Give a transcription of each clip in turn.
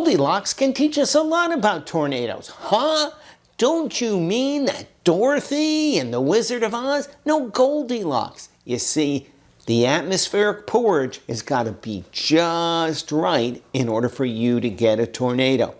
Goldilocks can teach us a lot about tornadoes. Huh? Don't you mean that Dorothy and the Wizard of Oz? No, Goldilocks. You see, the atmospheric porridge has got to be just right in order for you to get a tornado.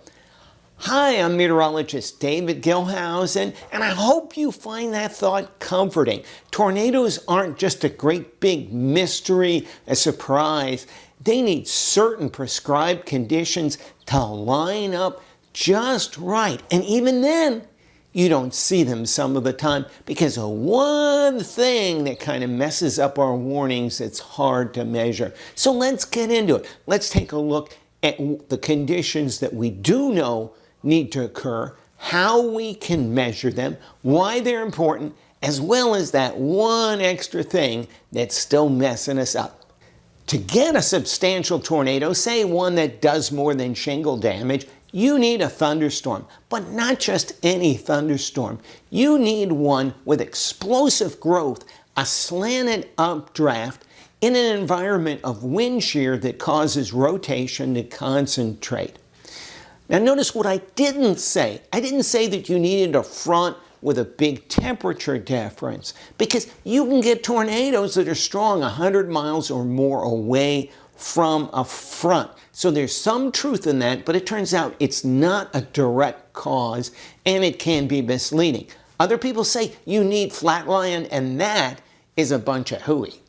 Hi, I'm meteorologist David Gilhousen, and I hope you find that thought comforting. Tornadoes aren't just a great big mystery, a surprise. They need certain prescribed conditions to line up just right. And even then, you don't see them some of the time because of one thing that kind of messes up our warnings. It's hard to measure. So let's get into it. Let's take a look at the conditions that we do know need to occur, how we can measure them, why they're important, as well as that one extra thing that's still messing us up. To get a substantial tornado, say one that does more than shingle damage, you need a thunderstorm, but not just any thunderstorm. You need one with explosive growth, a slanted updraft in an environment of wind shear that causes rotation to concentrate. Now notice what I didn't say. I didn't say that you needed a front with a big temperature difference, because you can get tornadoes that are strong 100 miles or more away from a front. So there's some truth in that, but it turns out it's not a direct cause and it can be misleading. Other people say you need flatline, and that is a bunch of hooey.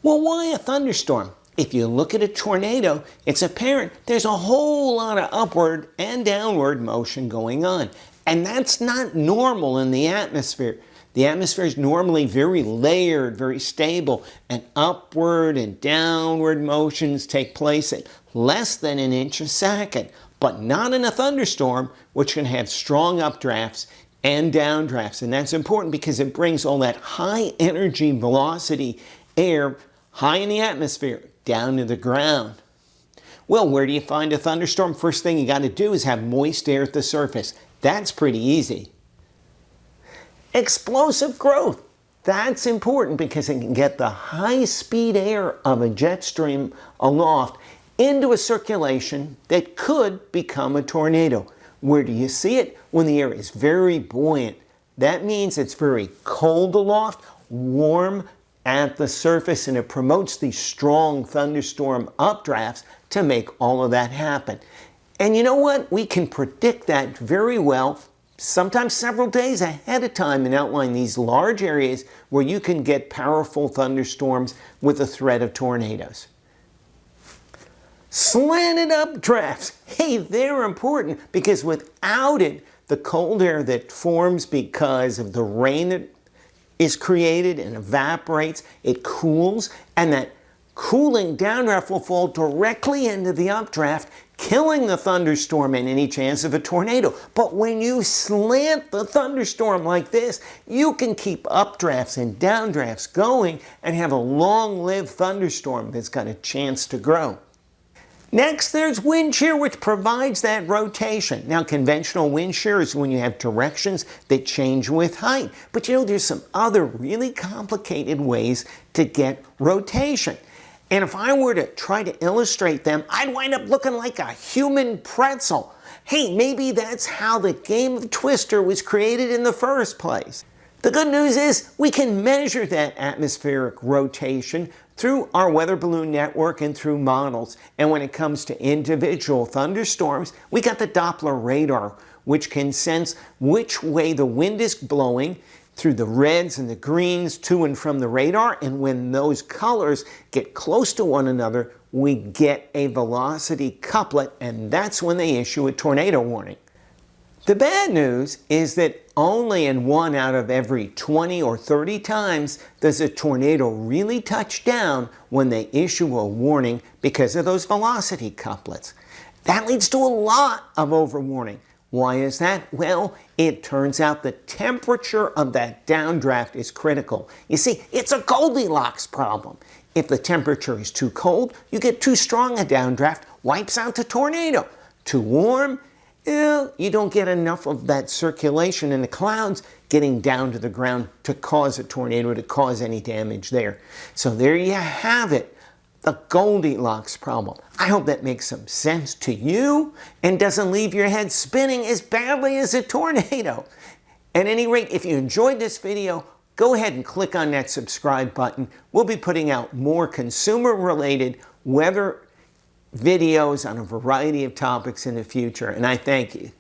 Well, why a thunderstorm? If you look at a tornado, it's apparent there's a whole lot of upward and downward motion going on. And that's not normal in the atmosphere. The atmosphere is normally very layered, very stable, and upward and downward motions take place at less than an inch a second, but not in a thunderstorm, which can have strong updrafts and downdrafts. And that's important because it brings all that high energy velocity air high in the atmosphere down to the ground. Well, where do you find a thunderstorm? First thing you got to do is have moist air at the surface. That's pretty easy. Explosive growth. That's important because it can get the high-speed air of a jet stream aloft into a circulation that could become a tornado. Where do you see it? When the air is very buoyant. That means it's very cold aloft, warm at the surface, and it promotes these strong thunderstorm updrafts to make all of that happen. And you know what? We can predict that very well, sometimes several days ahead of time, and outline these large areas where you can get powerful thunderstorms with the threat of tornadoes. Slanted updrafts. Hey, they're important because without it, the cold air that forms because of the rain that is created and evaporates, it cools, and that cooling downdraft will fall directly into the updraft, killing the thunderstorm and any chance of a tornado. But when you slant the thunderstorm like this, you can keep updrafts and downdrafts going and have a long-lived thunderstorm that's got a chance to grow. Next, there's wind shear, which provides that rotation. Now, conventional wind shear is when you have directions that change with height. But you know, there's some other really complicated ways to get rotation. And if I were to try to illustrate them, I'd wind up looking like a human pretzel. Hey, maybe that's how the game of Twister was created in the first place. The good news is we can measure that atmospheric rotation through our weather balloon network and through models. And when it comes to individual thunderstorms, we got the Doppler radar, which can sense which way the wind is blowing through the reds and the greens to and from the radar. And when those colors get close to one another, we get a velocity couplet, and that's when they issue a tornado warning. The bad news is that only in 1 out of every 20 or 30 times does a tornado really touch down when they issue a warning because of those velocity couplets. That leads to a lot of overwarning. Why is that? Well, it turns out the temperature of that downdraft is critical. You see, it's a Goldilocks problem. If the temperature is too cold, you get too strong a downdraft, wipes out the tornado. Too warm, you don't get enough of that circulation in the clouds getting down to the ground to cause a tornado, to cause any damage there. So there you have it. the Goldilocks problem. I hope that makes some sense to you and doesn't leave your head spinning as badly as a tornado. At any rate, if you enjoyed this video, go ahead and click on that subscribe button. We'll be putting out more consumer-related weather videos on a variety of topics in the future, and I thank you.